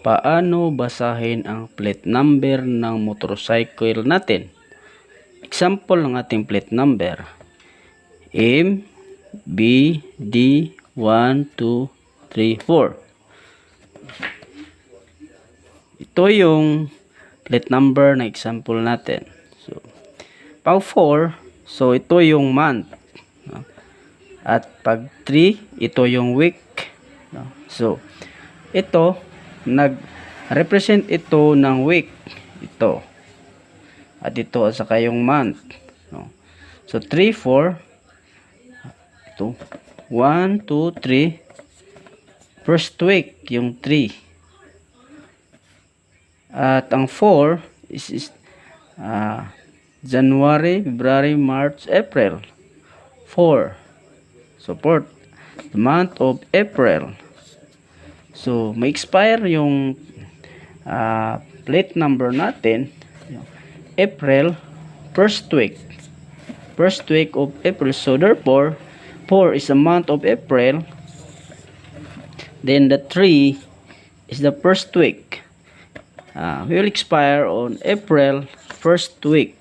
Paano basahin ang plate number ng motorcycle natin? Example ng ating plate number. M, B, D, 1, 2, 3, 4. Ito yung plate number na example natin. So, pag 4, so ito yung month. At pag 3, ito yung week. So, ito, nag-represent ito ng week. Ito. At ito, saka yung month. So, 3, 4. Ito. 1, 2, 3. First week, yung 3. At ang 4 is January, February, March, April. 4. Support the month of April. So, may expire yung plate number natin. April, first week. First week of April. So, therefore, 4 is the month of April. Then, the 3 is the first week. Will expire on April, first week.